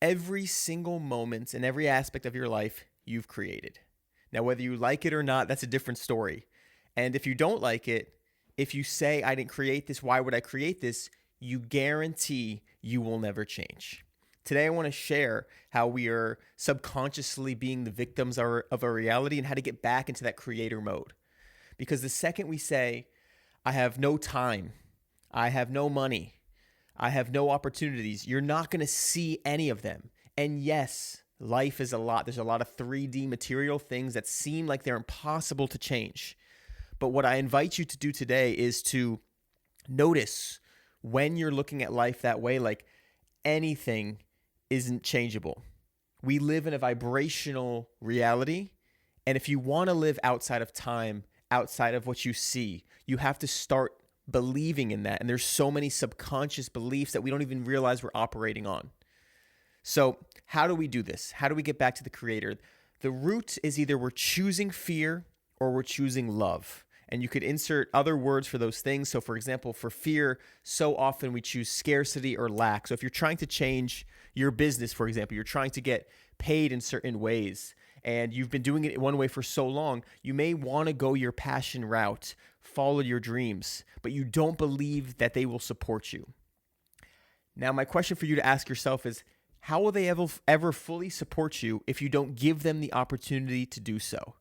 Every single moment and every aspect of your life you've created. Now, whether you like it or not, that's a different story. And if you don't like it, if you say, I didn't create this, why would I create this? You guarantee you will never change. Today, I want to share how we are subconsciously being the victims of our reality and how to get back into that creator mode. Because the second we say, I have no time, I have no money, I have no opportunities, you're not going to see any of them. And yes, life is a lot. There's a lot of 3D material things that seem like they're impossible to change. But what I invite you to do today is to notice when you're looking at life that way, like anything isn't changeable. We live in a vibrational reality. And if you want to live outside of time, outside of what you see, you have to start believing in that. And there's so many subconscious beliefs that we don't even realize we're operating on. So how do we do this? How do we get back to the creator? The root is either we're choosing fear or we're choosing love. And you could insert other words for those things. So for example, for fear, so often we choose scarcity or lack. So if you're trying to change your business, for example, you're trying to get paid in certain ways, and you've been doing it one way for so long, you may want to go your passion route, follow your dreams, but you don't believe that they will support you. Now, my question for you to ask yourself is, how will they ever fully support you if you don't give them the opportunity to do so?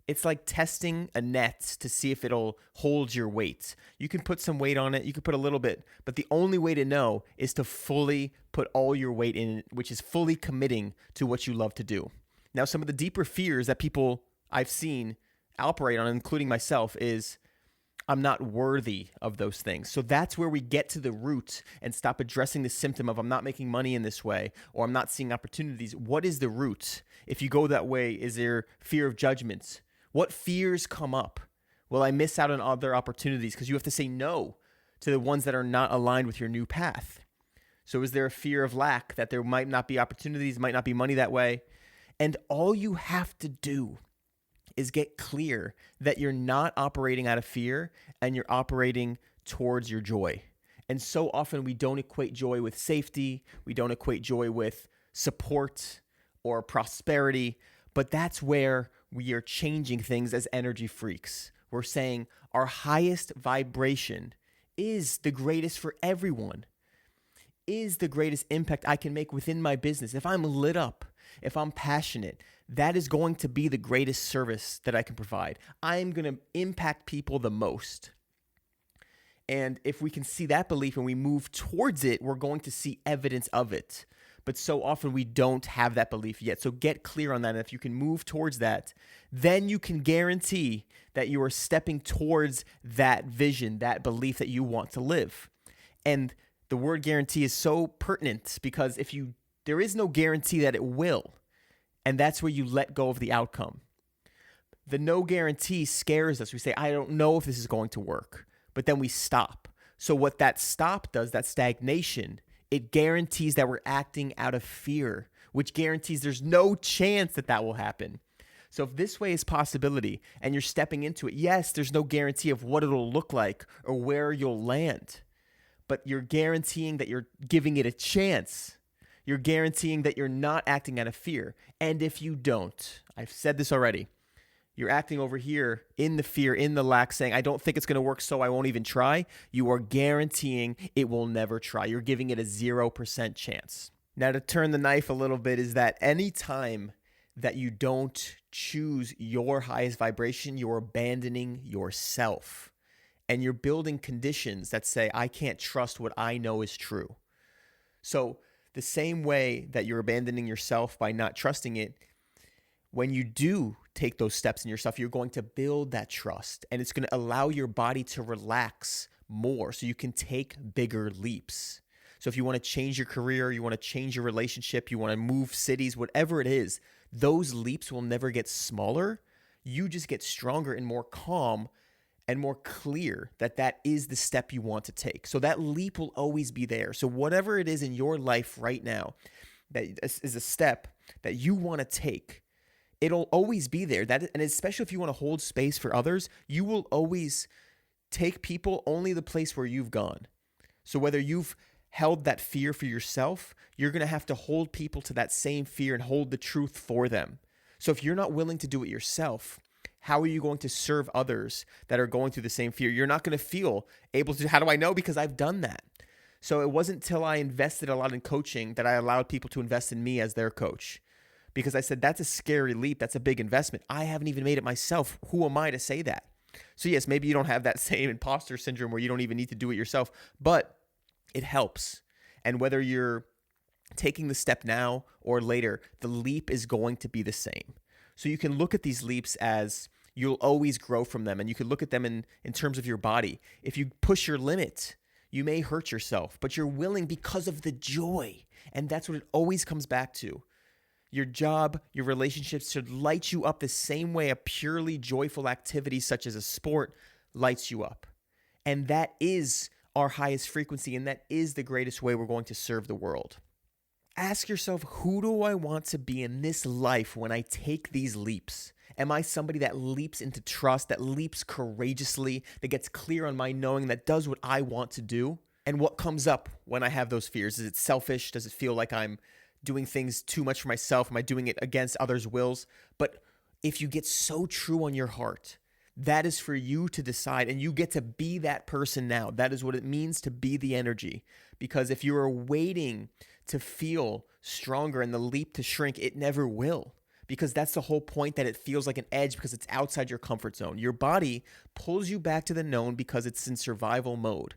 It's like testing a net to see if it'll hold your weight. You can put some weight on it, you can put a little bit, but the only way to know is to fully put all your weight in it, which is fully committing to what you love to do. Now, some of the deeper fears that people I've seen operate on, including myself, is I'm not worthy of those things. So that's where we get to the root and stop addressing the symptom of I'm not making money in this way or I'm not seeing opportunities. What is the root? If you go that way, is there fear of judgment? What fears come up? Will I miss out on other opportunities? Because you have to say no to the ones that are not aligned with your new path. So is there a fear of lack, that there might not be opportunities, might not be money that way? And all you have to do is get clear that you're not operating out of fear and you're operating towards your joy. And so often we don't equate joy with safety. We don't equate joy with support or prosperity. But that's where we are changing things as Energy Freeqz. We're saying our highest vibration is the greatest for everyone, is the greatest impact I can make within my business. If I'm lit up, if I'm passionate, that is going to be the greatest service that I can provide. I'm going to impact people the most. And if we can see that belief and we move towards it, we're going to see evidence of it. But so often we don't have that belief yet. So get clear on that. And if you can move towards that, then you can guarantee that you are stepping towards that vision, that belief that you want to live. And the word guarantee is so pertinent because there is no guarantee that it will. And that's where you let go of the outcome. The no guarantee scares us. We say, I don't know if this is going to work. But then we stop. So what that stop does, that stagnation, it guarantees that we're acting out of fear, which guarantees there's no chance that that will happen. So if this way is possibility and you're stepping into it, yes, there's no guarantee of what it'll look like or where you'll land. But you're guaranteeing that you're giving it a chance. You're guaranteeing that you're not acting out of fear. And if you don't, I've said this already, you're acting over here in the fear, in the lack, saying, I don't think it's going to work, so I won't even try. You are guaranteeing it will never try. You're giving it a 0% chance. Now, to turn the knife a little bit is that any time that you don't choose your highest vibration, you're abandoning yourself. And you're building conditions that say, I can't trust what I know is true. So the same way that you're abandoning yourself by not trusting it, when you do take those steps in yourself, you're going to build that trust and it's going to allow your body to relax more so you can take bigger leaps. So if you want to change your career, you want to change your relationship, you want to move cities, whatever it is, those leaps will never get smaller. You just get stronger and more calm and more clear that that is the step you want to take. So that leap will always be there. So whatever it is in your life right now that is a step that you want to take, it'll always be there. And especially if you want to hold space for others, you will always take people only the place where you've gone. So whether you've held that fear for yourself, you're going to have to hold people to that same fear and hold the truth for them. So if you're not willing to do it yourself, how are you going to serve others that are going through the same fear? You're not going to feel able to. How do I know? Because I've done that. So it wasn't until I invested a lot in coaching that I allowed people to invest in me as their coach. Because I said, that's a scary leap. That's a big investment. I haven't even made it myself. Who am I to say that? So yes, maybe you don't have that same imposter syndrome where you don't even need to do it yourself, but it helps. And whether you're taking the step now or later, the leap is going to be the same. So you can look at these leaps as you'll always grow from them. And you can look at them in terms of your body. If you push your limit, you may hurt yourself, but you're willing because of the joy. And that's what it always comes back to. Your job, your relationships should light you up the same way a purely joyful activity such as a sport lights you up. And that is our highest frequency, and that is the greatest way we're going to serve the world. Ask yourself, who do I want to be in this life when I take these leaps? Am I somebody that leaps into trust, that leaps courageously, that gets clear on my knowing, that does what I want to do? And what comes up when I have those fears? Is it selfish? Does it feel like I'm doing things too much for myself? Am I doing it against others' wills? But if you get so true on your heart, that is for you to decide, and you get to be that person now. That is what it means to be the energy. Because if you are waiting to feel stronger and the leap to shrink, it never will. Because that's the whole point, that it feels like an edge because it's outside your comfort zone. Your body pulls you back to the known because it's in survival mode.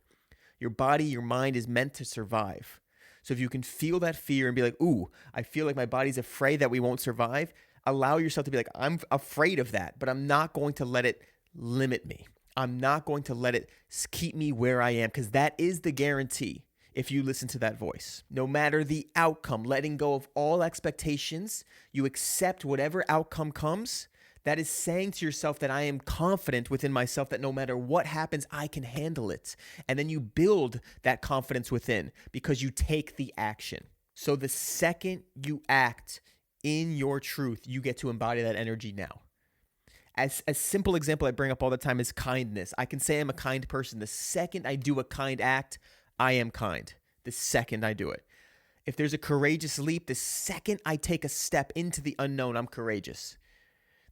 Your body, your mind is meant to survive. So if you can feel that fear and be like, ooh, I feel like my body's afraid that we won't survive, allow yourself to be like, I'm afraid of that, but I'm not going to let it limit me. I'm not going to let it keep me where I am, because that is the guarantee if you listen to that voice. No matter the outcome, letting go of all expectations, you accept whatever outcome comes. That is saying to yourself that I am confident within myself that no matter what happens, I can handle it. And then you build that confidence within because you take the action. So the second you act in your truth, you get to embody that energy now. As a simple example I bring up all the time is kindness. I can say I'm a kind person. The second I do a kind act, I am kind. The second I do it. If there's a courageous leap, the second I take a step into the unknown, I'm courageous.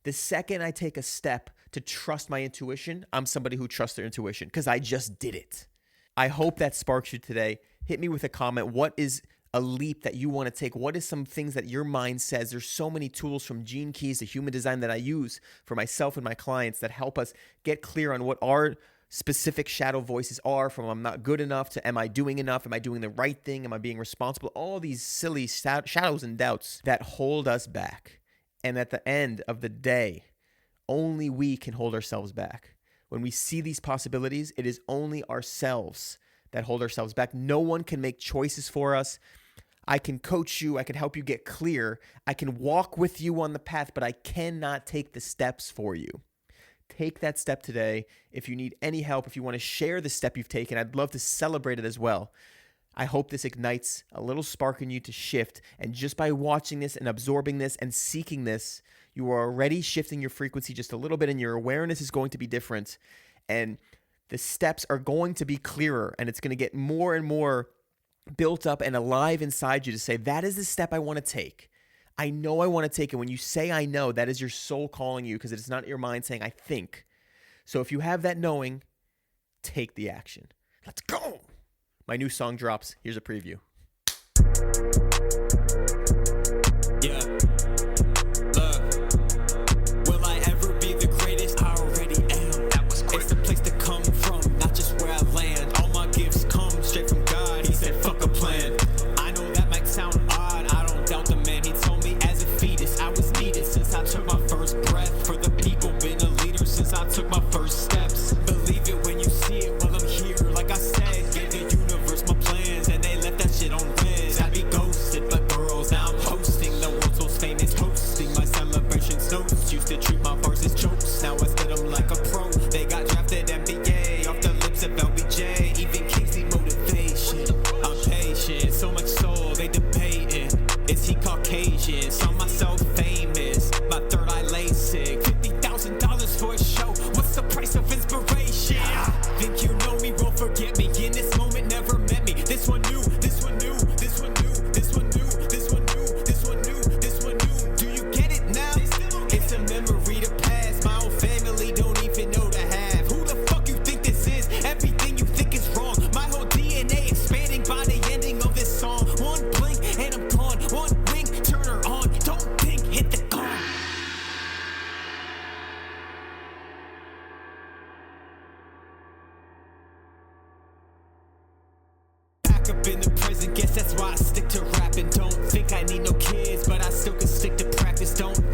The second I take a step to trust my intuition, I'm somebody who trusts their intuition because I just did it. I hope that sparks you today. Hit me with a comment. What is a leap that you want to take? What is some things that your mind says? There's so many tools from Gene Keys to human design that I use for myself and my clients that help us get clear on what our specific shadow voices are, from I'm not good enough to am I doing enough? Am I doing the right thing? Am I being responsible? All these silly shadows and doubts that hold us back. And at the end of the day, only we can hold ourselves back. When we see these possibilities, it is only ourselves that hold ourselves back. No one can make choices for us. I can coach you. I can help you get clear. I can walk with you on the path, but I cannot take the steps for you. Take that step today. If you need any help, if you want to share the step you've taken, I'd love to celebrate it as well. I hope this ignites a little spark in you to shift. And just by watching this and absorbing this and seeking this, you are already shifting your frequency just a little bit, and your awareness is going to be different. And the steps are going to be clearer, and it's going to get more and more built up and alive inside you to say, that is the step I want to take. I know I want to take it. When you say I know, that is your soul calling you, because it's not your mind saying I think. So if you have that knowing, take the action. Let's go. My new song drops. Here's a preview. Yeah. Look. Will I ever be the greatest? I already am. That was quick. It's the place to come from, not just where I land. All my gifts come straight from God. He said, fuck a plan. I know that might sound odd. I don't doubt the man. He told me as a fetus I was needed since I took my first breath. For the people, been a leader since I took my first steps. Believe it when you see it while I'm here. Like I said, gave the universe my plans, and they left that shit on red. I'd be ghosted, but burrows. Now I'm hosting the world's most famous, hosting my celebration notes. Used to treat my bars as jokes, now I spit them like a pro. They got drafted NBA off the lips of LBJ. Even Kingsley motivation. I'm patient, so much soul they debating. Is he Caucasian? Saw myself famous. My third eye LASIK. $50,000 for a show. What's the price of inspiration? Think you know me, won't forget me. In this moment, never met me. This one knew up in the present, guess that's why I stick to rapping. Don't think I need no kids, but I still can stick to practice. Don't